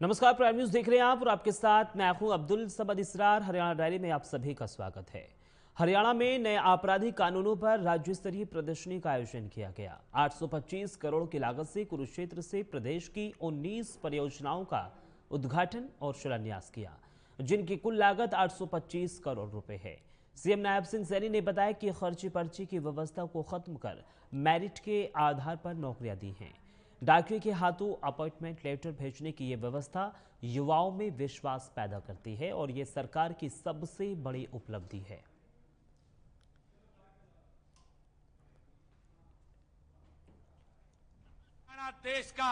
नमस्कार, prime news देख रहे हैं आप और आपके साथ मैं हूं अब्दुल समद इसरार। हरियाणा डायरी में आप सभी का स्वागत है। हरियाणा में नए आपराधिक कानूनों पर राज्य स्तरीय प्रदर्शनी का आयोजन किया गया। 825 करोड़ की लागत से कुरुक्षेत्र से प्रदेश की 19 परियोजनाओं का उद्घाटन और शिलान्यास किया, जिनकी कुल लागत 825 करोड़ रुपए है। सीएम नायब सिंह सैनी ने बताया कि खर्ची पर्ची की व्यवस्था को खत्म कर मेरिट के आधार पर नौकरियां दी हैं। डाकिये के हाथों अपॉइंटमेंट लेटर भेजने की यह व्यवस्था युवाओं में विश्वास पैदा करती है और ये सरकार की सबसे बड़ी उपलब्धि है। देश का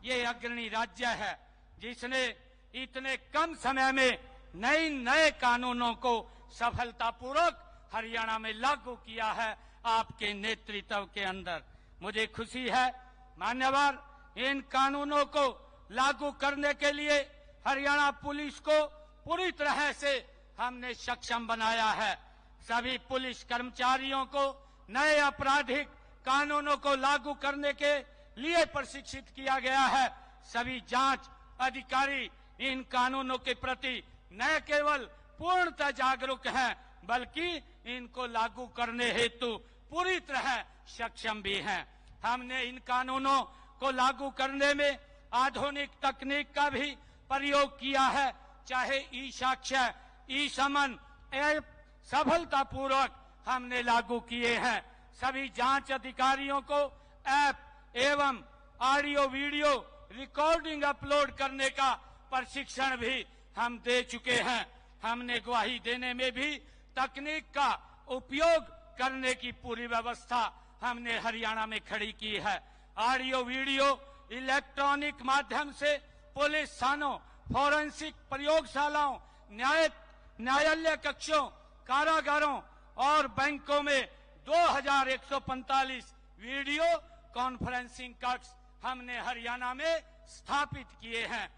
ये अग्रणी राज्य है जिसने इतने कम समय में नए कानूनों को सफलतापूर्वक हरियाणा में लागू किया है। आपके नेतृत्व के अंदर मुझे खुशी है। मान्यवर, इन कानूनों को लागू करने के लिए हरियाणा पुलिस को पूरी तरह से हमने सक्षम बनाया है। सभी पुलिस कर्मचारियों को नए आपराधिक कानूनों को लागू करने के लिए प्रशिक्षित किया गया है। सभी जांच अधिकारी इन कानूनों के प्रति न केवल पूर्णतः जागरूक हैं, बल्कि इनको लागू करने हेतु पूरी तरह सक्षम भी हैं। हमने इन कानूनों को लागू करने में आधुनिक तकनीक का भी प्रयोग किया है। चाहे ई साक्ष्य, ई समन ऐप सफलतापूर्वक हमने लागू किए हैं। सभी जांच अधिकारियों को ऐप एवं ऑडियो वीडियो रिकॉर्डिंग अपलोड करने का प्रशिक्षण भी हम दे चुके हैं। हमने गवाही देने में भी तकनीक का उपयोग करने की पूरी व्यवस्था हमने हरियाणा में खड़ी की है। ऑडियो वीडियो इलेक्ट्रॉनिक माध्यम से पुलिस थानों, फोरेंसिक प्रयोगशालाओं, न्यायालय कक्षों, कारागारों और बैंकों में 2145 वीडियो कॉन्फ्रेंसिंग कक्ष हमने हरियाणा में स्थापित किए हैं।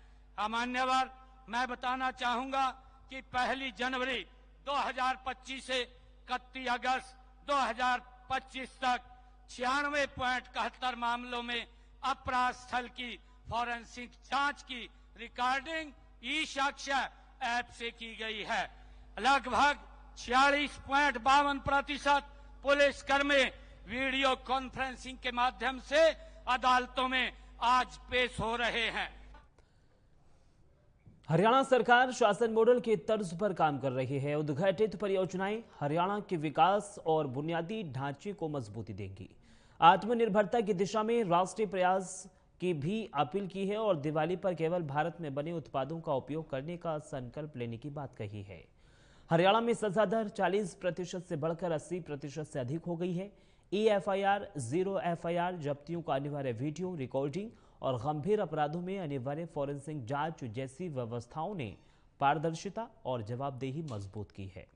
मान्यवर, मैं बताना चाहूंगा कि 1 जनवरी 2025 से 31 अगस्त 2025 तक 96.71 मामलों में अपराध स्थल की फॉरेंसिक जांच की रिकॉर्डिंग ई साक्ष्य ऐप से की गई है। लगभग 46.52% पुलिसकर्मी वीडियो कॉन्फ्रेंसिंग के माध्यम से अदालतों में आज पेश हो रहे हैं। हरियाणा सरकार शासन मॉडल के तर्ज पर काम कर रही है। उद्घाटित परियोजनाएं हरियाणा के विकास और बुनियादी ढांचे को मजबूती देंगी। आत्मनिर्भरता की दिशा में राष्ट्रीय प्रयास की भी अपील की है और दिवाली पर केवल भारत में बने उत्पादों का उपयोग करने का संकल्प लेने की बात कही है। हरियाणा में सजा दर 40% से बढ़कर 80% से अधिक हो गई है। EFIR, 0 FIR, जब्तियों का अनिवार्य वीडियो रिकॉर्डिंग और गंभीर अपराधों में अनिवार्य फॉरेंसिक जांच जैसी व्यवस्थाओं ने पारदर्शिता और जवाबदेही मजबूत की है।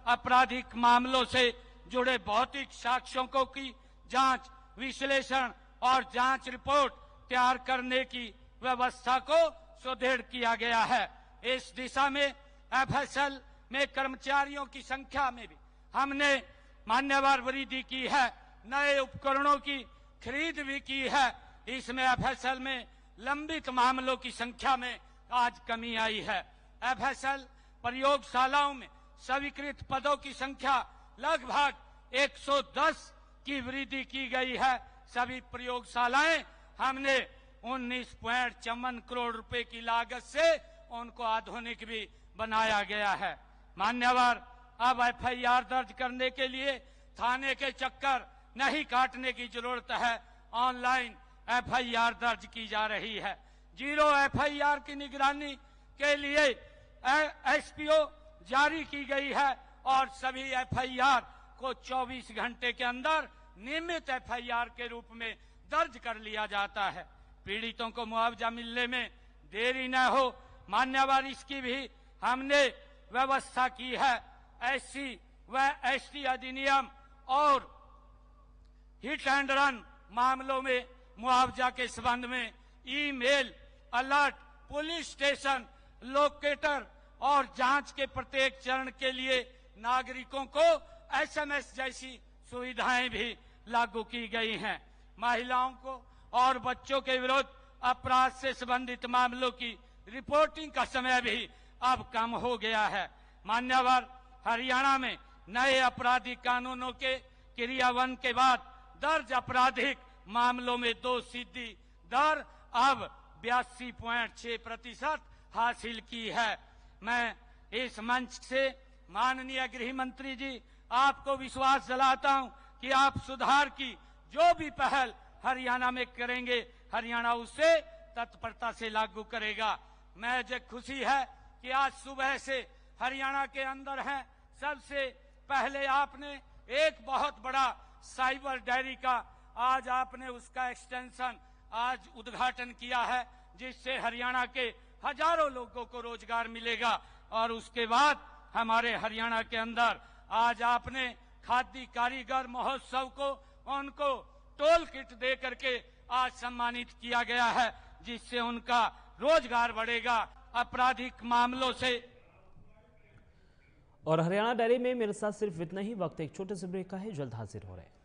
आपराधिक मामलों से जुड़े भौतिक साक्ष्यों को की जांच, विश्लेषण और जांच रिपोर्ट तैयार करने की व्यवस्था को सुदृढ़ किया गया है। इस दिशा में FSL में कर्मचारियों की संख्या में भी हमने मान्यवर वृद्धि की है। नए उपकरणों की खरीद भी की है। इसमें FSL में लंबित मामलों की संख्या में आज कमी आई है। FSL प्रयोगशालाओं में स्वीकृत पदों की संख्या लगभग 110 की वृद्धि की गई है। सभी प्रयोगशालाएं हमने 19.54 करोड़ रुपए की लागत से उनको आधुनिक भी बनाया गया है। मान्यवर, अब FIR दर्ज करने के लिए थाने के चक्कर नहीं काटने की जरूरत है। ऑनलाइन FIR दर्ज की जा रही है। 0 FIR की निगरानी के लिए SPO जारी की गई है और सभी FIR को 24 घंटे के अंदर नियमित FIR के रूप में दर्ज कर लिया जाता है। पीड़ितों को मुआवजा मिलने में देरी न हो। मान्यवर, इसकी भी हमने व्यवस्था की है। SC व ST अधिनियम और हिट एंड रन मामलों में मुआवजा के संबंध में email alert, police station locator और जांच के प्रत्येक चरण के लिए नागरिकों को SMS जैसी सुविधाएं भी लागू की गई हैं। महिलाओं को और बच्चों के विरुद्ध अपराध से संबंधित मामलों की रिपोर्टिंग का समय भी अब कम हो गया है। मान्यवर, हरियाणा में नए आपराधिक कानूनों के क्रियान्वयन के बाद दर्ज आपराधिक मामलों में दोषसिद्धि दर अब 82.6% हासिल की है। मैं इस मंच से माननीय गृह मंत्री जी आपको विश्वास दिलाता हूं कि आप सुधार की जो भी पहल हरियाणा में करेंगे, हरियाणा उसे तत्परता से लागू करेगा। मुझे खुशी है कि आज सुबह से हरियाणा के अंदर हैं। सबसे पहले आपने एक बहुत बड़ा साइबर डायरी का आज आपने उसका एक्सटेंशन आज उद्घाटन किया है, जिससे हरियाणा के हजारों लोगों को रोजगार मिलेगा। और उसके बाद हमारे हरियाणा के अंदर आज आपने खादी कारीगर महोत्सव को उनको टोल किट दे करके आज सम्मानित किया गया है, जिससे उनका रोजगार बढ़ेगा आपराधिक मामलों से। और हरियाणा डायरी में मेरे साथ सिर्फ इतना ही। वक्त एक छोटे से ब्रेक का है, जल्द हाजिर हो रहे हैं।